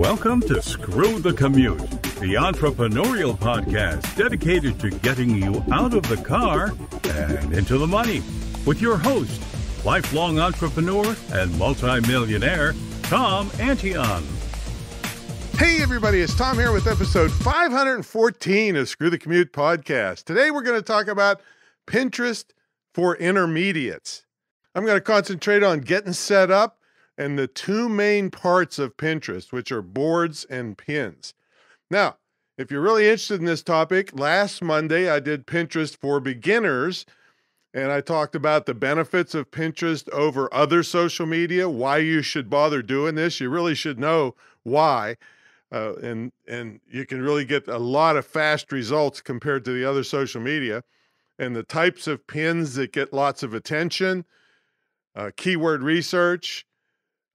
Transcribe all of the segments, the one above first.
Welcome to Screw the Commute, the entrepreneurial podcast dedicated to getting you out of the car and into the money. With your host, lifelong entrepreneur and multimillionaire, Tom Antion. Hey everybody, it's Tom here with episode 514 of Screw the Commute podcast. Today we're going to talk about Pinterest for intermediates. I'm going to concentrate on getting set up and the two main parts of Pinterest, which are boards and pins. Now, if you're really interested in this topic, last Monday I did Pinterest for beginners, and I talked about the benefits of Pinterest over other social media, why you should bother doing this. You really should know why, and you can really get a lot of fast results compared to the other social media, and the types of pins that get lots of attention, keyword research,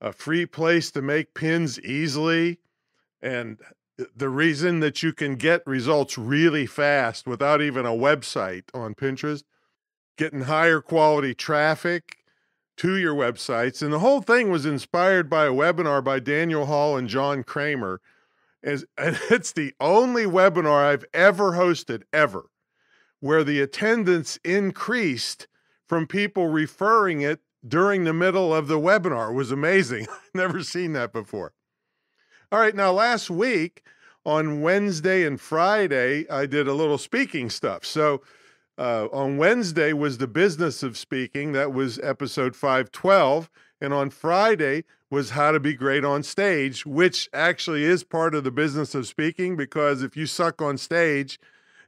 a free place to make pins easily, and the reason that you can get results really fast without even a website on Pinterest, getting higher quality traffic to your websites. And the whole thing was inspired by a webinar by Daniel Hall and John Kramer. And it's the only webinar I've ever hosted, ever, where the attendance increased from people referring it during the middle of the webinar. It was amazing. I've never seen that before. All right, now last week on Wednesday and Friday, I did a little speaking stuff. So on Wednesday was the business of speaking. That was episode 512. And on Friday was how to be great on stage, which actually is part of the business of speaking, because if you suck on stage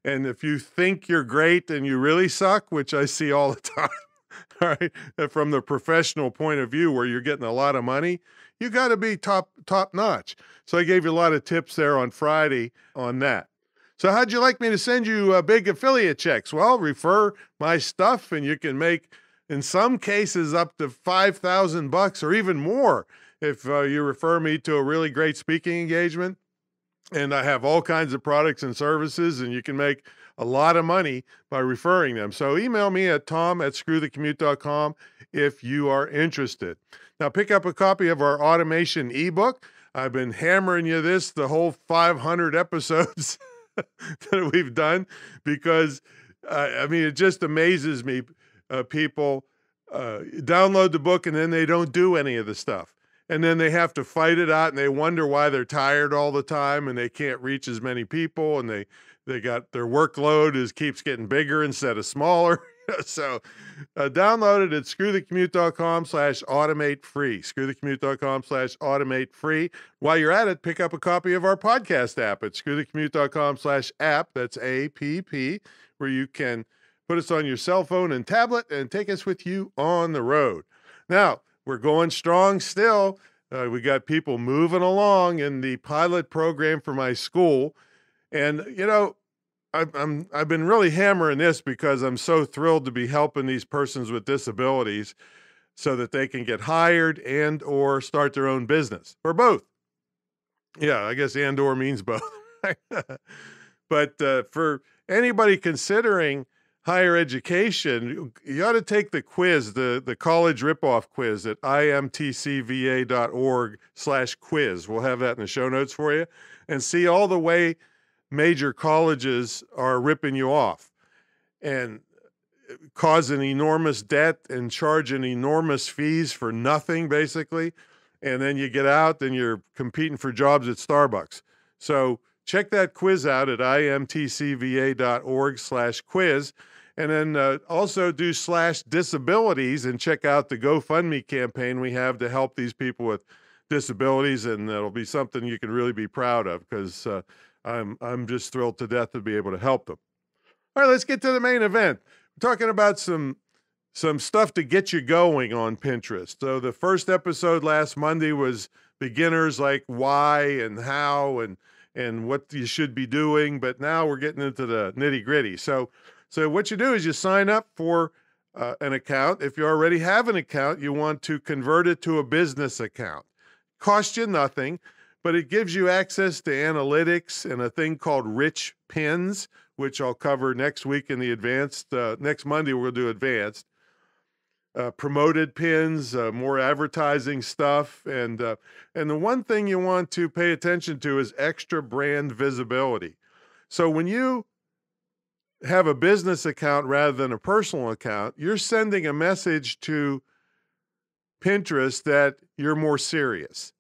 and if you think you're great and you really suck, which I see all the time, all right, from the professional point of view where you're getting a lot of money, you got to be top notch. So I gave you a lot of tips there on Friday on that. So how'd you like me to send you big affiliate checks? Well, refer my stuff and you can make, in some cases, up to $5,000 or even more if you refer me to a really great speaking engagement. And I have all kinds of products and services, and you can make a lot of money by referring them. So email me at tom@screwthecommute.com if you are interested. Now pick up a copy of our automation ebook. I've been hammering you this the whole 500 episodes that we've done, because it just amazes me. People download the book and then they don't do any of the stuff. And then they have to fight it out and they wonder why they're tired all the time and they can't reach as many people, and they got their workload keeps getting bigger instead of smaller. So download it at screwthecommute.com/automate free, screwthecommute.com/automate free. While you're at it, pick up a copy of our podcast app at screwthecommute.com/app. That's APP, where you can put us on your cell phone and tablet and take us with you on the road. Now, we're going strong still. We got people moving along in the pilot program for my school. And, I've been really hammering this because I'm so thrilled to be helping these persons with disabilities so that they can get hired and or start their own business, or both. Yeah, I guess and or means both. But for anybody considering higher education, you ought to take the quiz, the college ripoff quiz at imtcva.org/quiz. We'll have that in the show notes for you, and see all the way major colleges are ripping you off and causing enormous debt and charging enormous fees for nothing, basically. And then you get out and you're competing for jobs at Starbucks. So check that quiz out at imtcva.org/quiz. And then also do /disabilities and check out the GoFundMe campaign we have to help these people with disabilities. And that'll be something you can really be proud of, because I'm just thrilled to death to be able to help them. All right, let's get to the main event. We're talking about some stuff to get you going on Pinterest. So the first episode last Monday was beginners, like why and how and what you should be doing. But now we're getting into the nitty gritty. So what you do is you sign up for an account. If you already have an account, you want to convert it to a business account. Costs you nothing, but it gives you access to analytics and a thing called rich pins, which I'll cover next week in the advanced. Next Monday, we'll do advanced. promoted pins, more advertising stuff. And the one thing you want to pay attention to is extra brand visibility. So when you have a business account rather than a personal account, you're sending a message to Pinterest that you're more serious.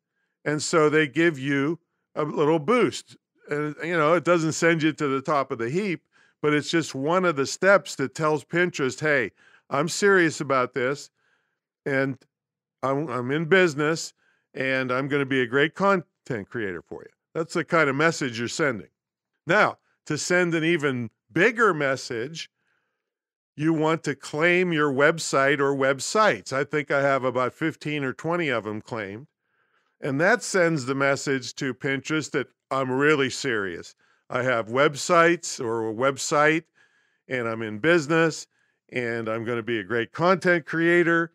And so they give you a little boost. And, it doesn't send you to the top of the heap, but it's just one of the steps that tells Pinterest, hey, I'm serious about this, and I'm in business, and I'm going to be a great content creator for you. That's the kind of message you're sending. Now, to send an even bigger message, you want to claim your website or websites. I think I have about 15 or 20 of them claimed. And that sends the message to Pinterest that I'm really serious. I have websites or a website, and I'm in business, and I'm going to be a great content creator.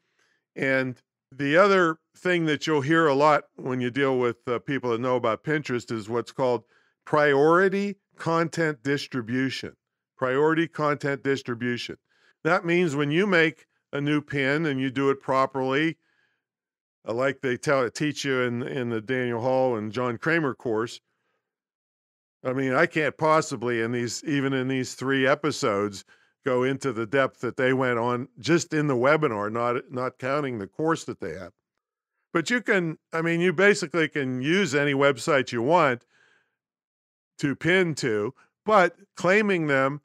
And the other thing that you'll hear a lot when you deal with people that know about Pinterest is what's called priority content distribution. Priority content distribution. That means when you make a new pin and you do it properly, like they teach you in the Daniel Hall and John Kramer course. I mean, I can't possibly even in these 3 episodes go into the depth that they went on just in the webinar, not counting the course that they have. But you basically can use any website you want to pin to, but claiming them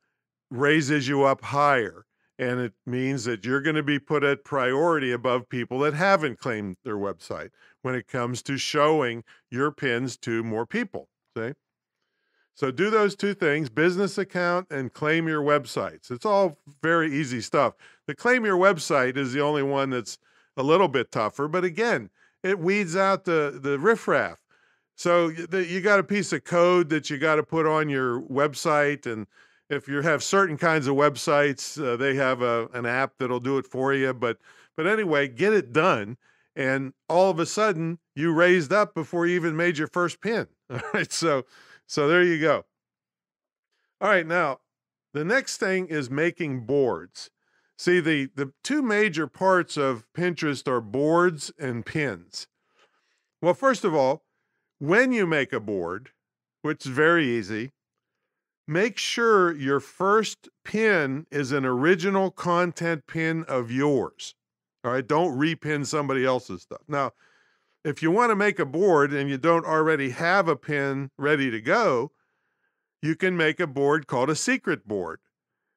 raises you up higher. And it means that you're going to be put at priority above people that haven't claimed their website when it comes to showing your pins to more people. See? So do those 2 things, business account and claim your websites. It's all very easy stuff. The claim your website is the only one that's a little bit tougher, but again, it weeds out the riffraff. So you got a piece of code that you got to put on your website, and if you have certain kinds of websites, they have an app that'll do it for you. But anyway, get it done, and all of a sudden you raised up before you even made your first pin. All right, so there you go. All right, now the next thing is making boards. See, the 2 major parts of Pinterest are boards and pins. Well, first of all, when you make a board, which is very easy, make sure your first pin is an original content pin of yours. All right, don't repin somebody else's stuff. Now, if you want to make a board and you don't already have a pin ready to go, you can make a board called a secret board.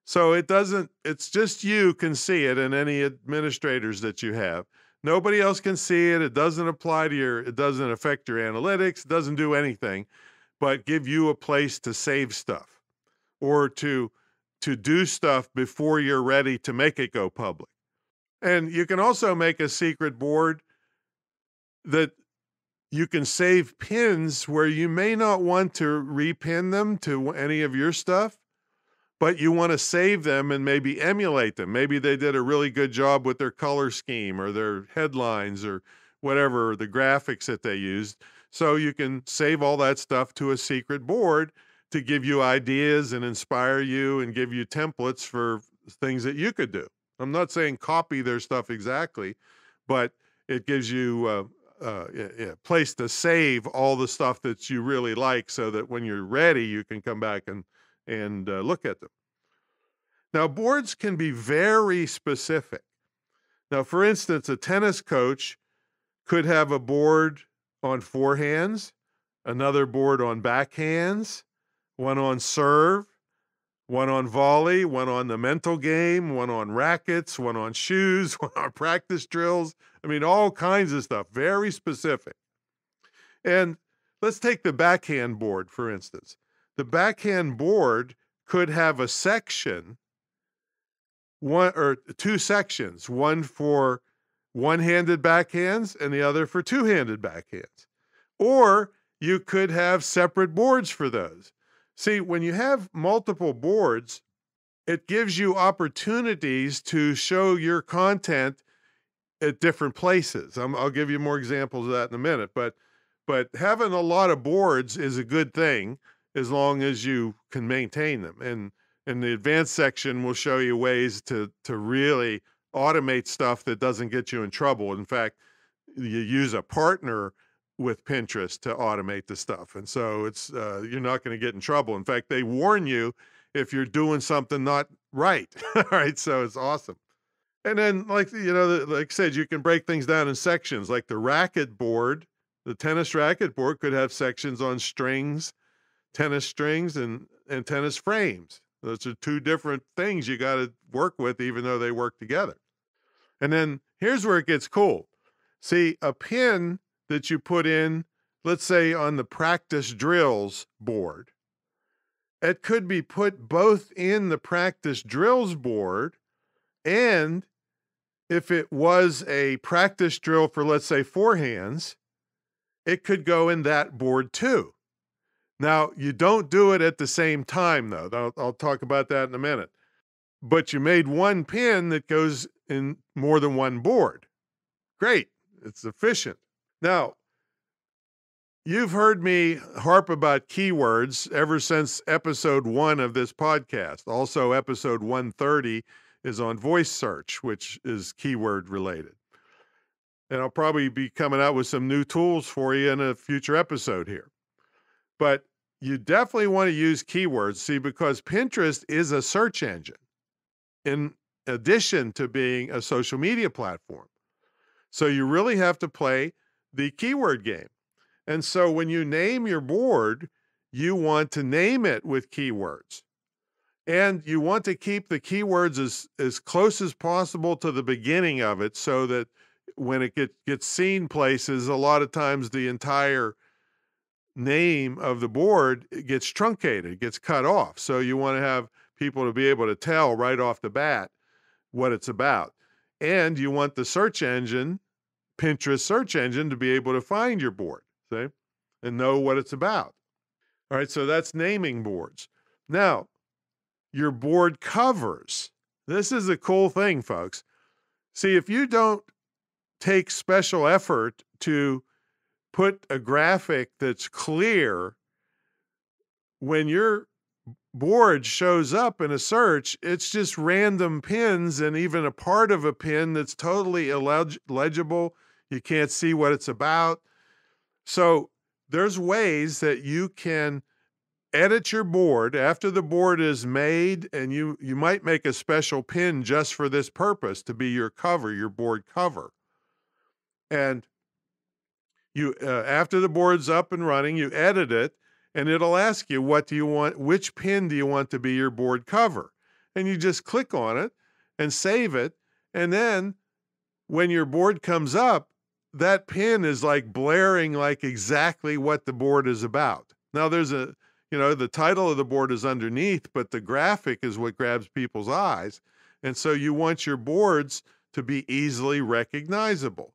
So it's just you can see it and any administrators that you have. Nobody else can see it. It doesn't affect your analytics, it doesn't do anything, but give you a place to save stuff or to do stuff before you're ready to make it go public. And you can also make a secret board that you can save pins where you may not want to repin them to any of your stuff, but you want to save them and maybe emulate them. Maybe they did a really good job with their color scheme or their headlines or whatever, the graphics that they used. So you can save all that stuff to a secret board to give you ideas and inspire you and give you templates for things that you could do. I'm not saying copy their stuff exactly, but it gives you a place to save all the stuff that you really like so that when you're ready, you can come back and look at them. Now, boards can be very specific. Now, for instance, a tennis coach could have a board on forehands, another board on backhands, one on serve, one on volley, one on the mental game, one on rackets, one on shoes, one on practice drills. I mean, all kinds of stuff, very specific. And let's take the backhand board, for instance. The backhand board could have a section, one or 2 sections, one for one-handed backhands and the other for two-handed backhands. Or you could have separate boards for those. See, when you have multiple boards, it gives you opportunities to show your content at different places. I'll give you more examples of that in a minute, but having a lot of boards is a good thing as long as you can maintain them. And the advanced section will show you ways to really automate stuff that doesn't get you in trouble. In fact, you use a partner with Pinterest to automate the stuff. And so it's you're not going to get in trouble. In fact, they warn you if you're doing something not right. All right. So it's awesome. And then, like, like I said, you can break things down in sections. Like the racket board, the tennis racket board could have sections on strings, tennis strings, and tennis frames. Those are two different things you got to work with, even though they work together. And then here's where it gets cool. See, a pin that you put in, let's say on the practice drills board, it could be put both in the practice drills board, and if it was a practice drill for, let's say, forehands, it could go in that board too. Now, you don't do it at the same time, though. I'll talk about that in a minute. But you made one pin that goes in more than one board. Great. It's efficient. Now, you've heard me harp about keywords ever since episode 1 of this podcast. Also, episode 130 is on voice search, which is keyword related. And I'll probably be coming out with some new tools for you in a future episode here. But you definitely want to use keywords, see, because Pinterest is a search engine in addition to being a social media platform. So you really have to play the keyword game. And so when you name your board, you want to name it with keywords. And you want to keep the keywords as close as possible to the beginning of it so that when it gets seen places, a lot of times the entire name of the board gets truncated, gets cut off. So you want to have people to be able to tell right off the bat what it's about. And you want the search engine, Pinterest search engine, to be able to find your board, see, and know what it's about. All right, so that's naming boards. Now, your board covers. This is a cool thing, folks. See, if you don't take special effort to put a graphic that's clear, when your board shows up in a search, it's just random pins and even a part of a pin that's totally illegible. You can't see what it's about. So there's ways that you can edit your board after the board is made, and you might make a special pin just for this purpose to be your cover, your board cover. And you after the board's up and running, you edit it, and it'll ask you, what do you want, which pin do you want to be your board cover? And you just click on it and save it. And then when your board comes up, that pin is like blaring like exactly what the board is about. Now there's the title of the board is underneath, but the graphic is what grabs people's eyes. And so you want your boards to be easily recognizable.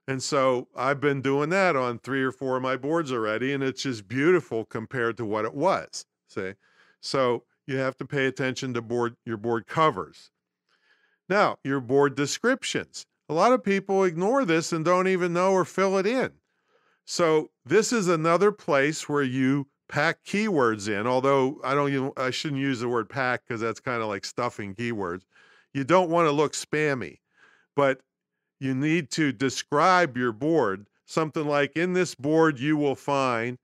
And so I've been doing that on 3 or 4 of my boards already, and it's just beautiful compared to what it was. See? So you have to pay attention to your board covers. Now, your board descriptions. A lot of people ignore this and don't even know or fill it in. So this is another place where you pack keywords in, although I shouldn't use the word pack because that's kind of like stuffing keywords. You don't want to look spammy, but you need to describe your board, something like, in this board you will find,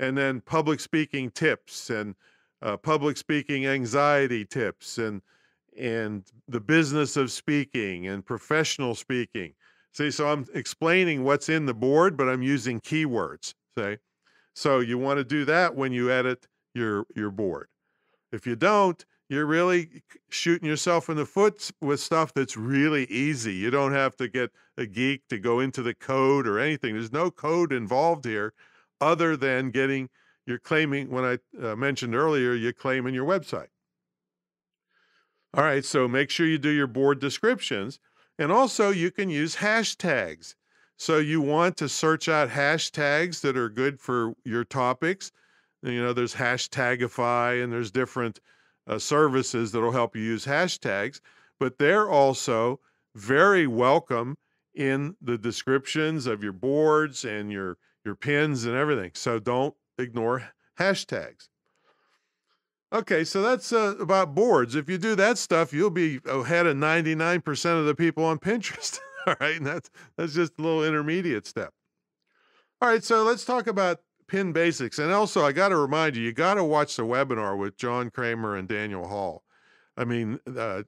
and then public speaking tips and public speaking anxiety tips and the business of speaking and professional speaking. See, so I'm explaining what's in the board, but I'm using keywords, see? So you want to do that when you edit your board. If you don't, you're really shooting yourself in the foot with stuff that's really easy. You don't have to get a geek to go into the code or anything. There's no code involved here other than you're claiming, when I mentioned earlier, you're claiming your website. All right, so make sure you do your board descriptions. And also you can use hashtags. So you want to search out hashtags that are good for your topics. There's Hashtagify, and there's different services that'll help you use hashtags, but they're also very welcome in the descriptions of your boards and your pins and everything. So don't ignore hashtags. Okay, so that's about boards. If you do that stuff, you'll be ahead of 99% of the people on Pinterest. All right, and that's just a little intermediate step. All right, so let's talk about pin basics. And also, I got to remind you, you got to watch the webinar with John Kramer and Daniel Hall. I mean,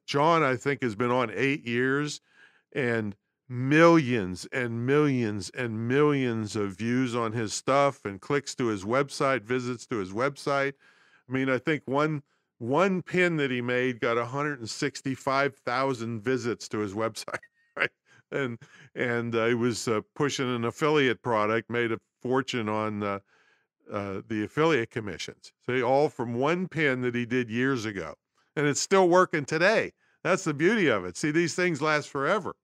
John, I think, has been on 8 years and millions and millions and millions of views on his stuff and clicks to his website, visits to his website. I mean, I think one pin that he made got 165,000 visits to his website, right? And he was pushing an affiliate product, made a fortune on the affiliate commissions. So all from one pin that he did years ago, and it's still working today. That's the beauty of it. See, these things last forever.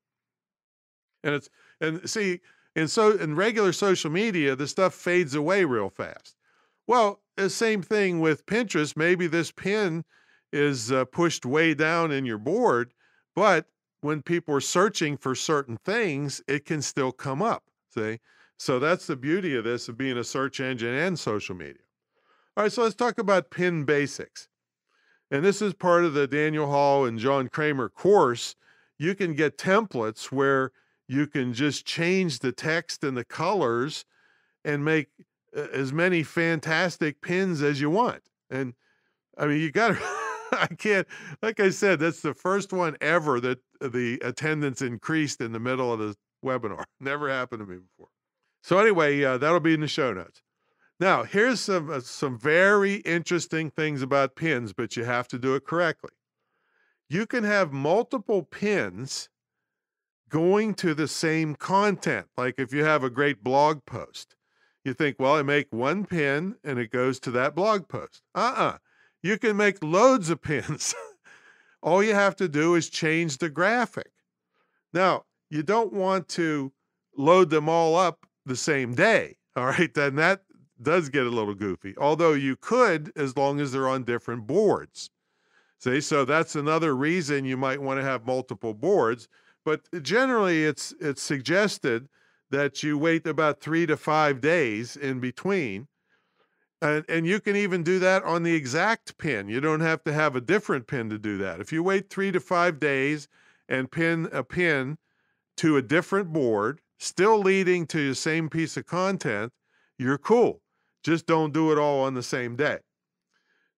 And in regular social media, the stuff fades away real fast. Well, the same thing with Pinterest. Maybe this pin is pushed way down in your board, but when people are searching for certain things, it can still come up. See? So that's the beauty of this, of being a search engine and social media. All right, so let's talk about pin basics. And this is part of the Daniel Hall and John Kramer course. You can get templates where you can just change the text and the colors and make as many fantastic pins as you want. And I mean, you got to, I can't, like I said, that's the first one ever that the attendance increased in the middle of the webinar. Never happened to me before. So anyway, that'll be in the show notes. Now, here's some very interesting things about pins, but you have to do it correctly. You can have multiple pins going to the same content. Like if you have a great blog post, you think, well, I make one pin and it goes to that blog post. You can make loads of pins. All you have to do is change the graphic. Now, you don't want to load them all up the same day. All right, then that does get a little goofy. Although you could, as long as they're on different boards. See, so that's another reason you might want to have multiple boards. But generally, it's suggested that you wait about 3 to 5 days in between. And you can even do that on the exact pin. You don't have to have a different pin to do that. If you wait 3 to 5 days and pin a pin to a different board, still leading to the same piece of content, you're cool. Just don't do it all on the same day.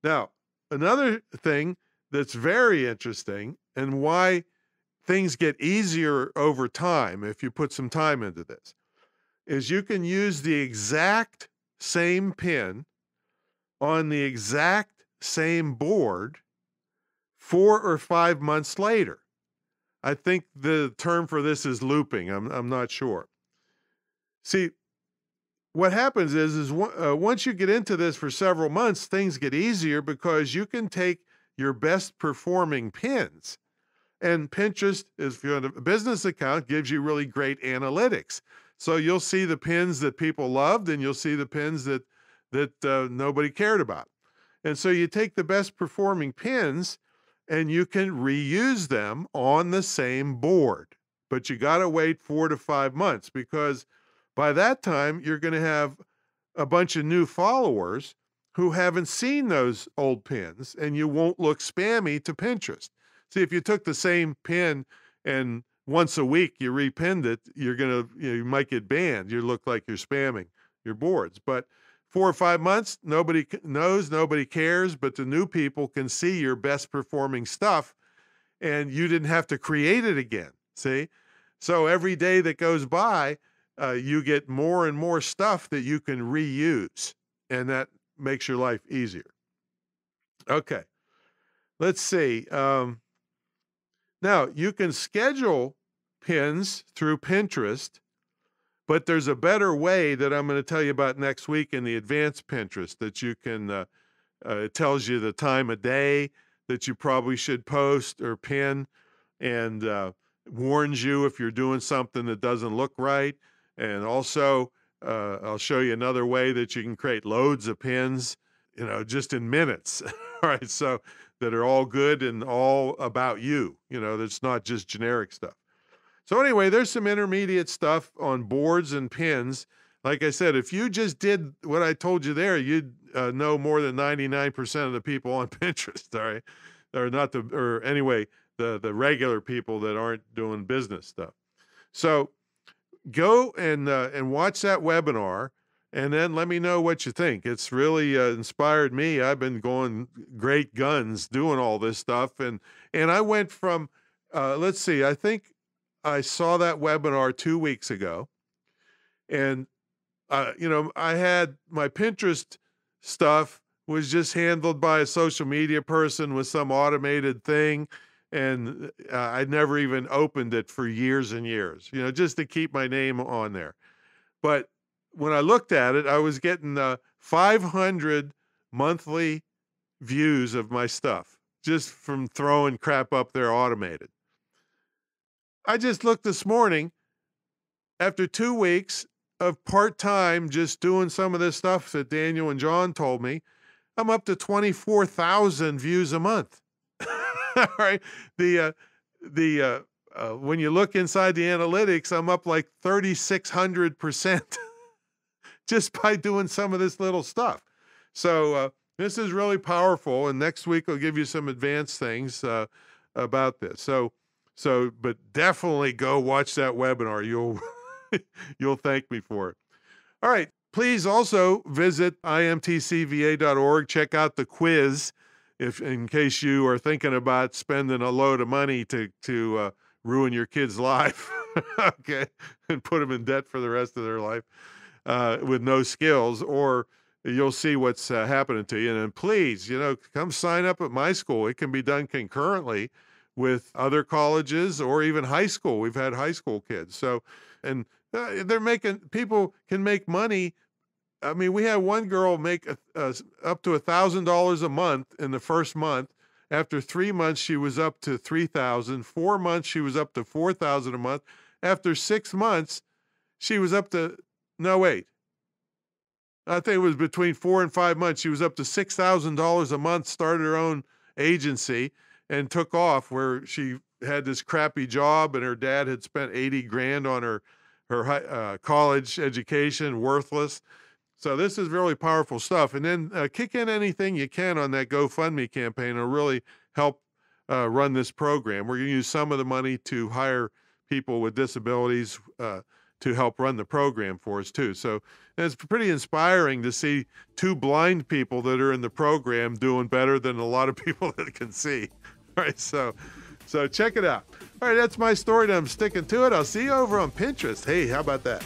Now, another thing that's very interesting and why things get easier over time if you put some time into this is you can use the exact same pin on the exact same board 4 or 5 months later. I think the term for this is looping. I'm not sure. See, what happens is once you get into this for several months, things get easier because you can take your best performing pins. And Pinterest, if you're on a business account, gives you really great analytics. So you'll see the pins that people loved and you'll see the pins that nobody cared about. And so you take the best performing pins and you can reuse them on the same board. But you got to wait 4 to 5 months because by that time, you're going to have a bunch of new followers who haven't seen those old pins and you won't look spammy to Pinterest. See, if you took the same pin and once a week you repinned it, you might get banned. You look like you're spamming your boards. But 4 or 5 months, nobody knows, nobody cares, but the new people can see your best performing stuff and you didn't have to create it again. See? So every day that goes by, you get more and more stuff that you can reuse, and that makes your life easier. Okay, let's see. Now, you can schedule pins through Pinterest, but there's a better way that I'm going to tell you about next week in the advanced Pinterest that you can, it tells you the time of day that you probably should post or pin and warns you if you're doing something that doesn't look right. And also, I'll show you another way that you can create loads of pins, just in minutes. All right, so that are all good and all about you. That's not just generic stuff. So anyway, there's some intermediate stuff on boards and pins. Like I said, if you just did what I told you there, you'd know more than 99% of the people on Pinterest, all right? Or anyway, the regular people that aren't doing business stuff. So go and watch that webinar, and then let me know what you think. It's really inspired me. I've been going great guns doing all this stuff, and I went from let's see, I think I saw that webinar 2 weeks ago, and I had my Pinterest stuff was just handled by a social media person with some automated thing. And I'd never even opened it for years and years, just to keep my name on there. But when I looked at it, I was getting 500 monthly views of my stuff just from throwing crap up there automated. I just looked this morning, after 2 weeks of part-time just doing some of this stuff that Daniel and John told me, I'm up to 24,000 views a month. All right. When you look inside the analytics, I'm up like 3,600% just by doing some of this little stuff. So this is really powerful. And next week I'll give you some advanced things about this. But definitely go watch that webinar. You'll thank me for it. All right. Please also visit imtcva.org. Check out the quiz in case you are thinking about spending a load of money to ruin your kid's life, okay, and put them in debt for the rest of their life with no skills, or you'll see what's happening to you. And then please, come sign up at my school. It can be done concurrently with other colleges or even high school. We've had high school kids. So, and people can make money. I mean, we had one girl make up to $1,000 a month in the first month. After 3 months, she was up to $3,000. 4 months, she was up to $4,000 a month. After 6 months, she was up to, no, wait. I think it was between 4 and 5 months. She was up to $6,000 a month, started her own agency, and took off, where she had this crappy job and her dad had spent 80 grand on her college education, worthless. So this is really powerful stuff. And then kick in anything you can on that GoFundMe campaign. It'll really help run this program. We're going to use some of the money to hire people with disabilities to help run the program for us too. So it's pretty inspiring to see 2 blind people that are in the program doing better than a lot of people that can see. All right, so check it out. All right, that's my story, and I'm sticking to it. I'll see you over on Pinterest. Hey, how about that?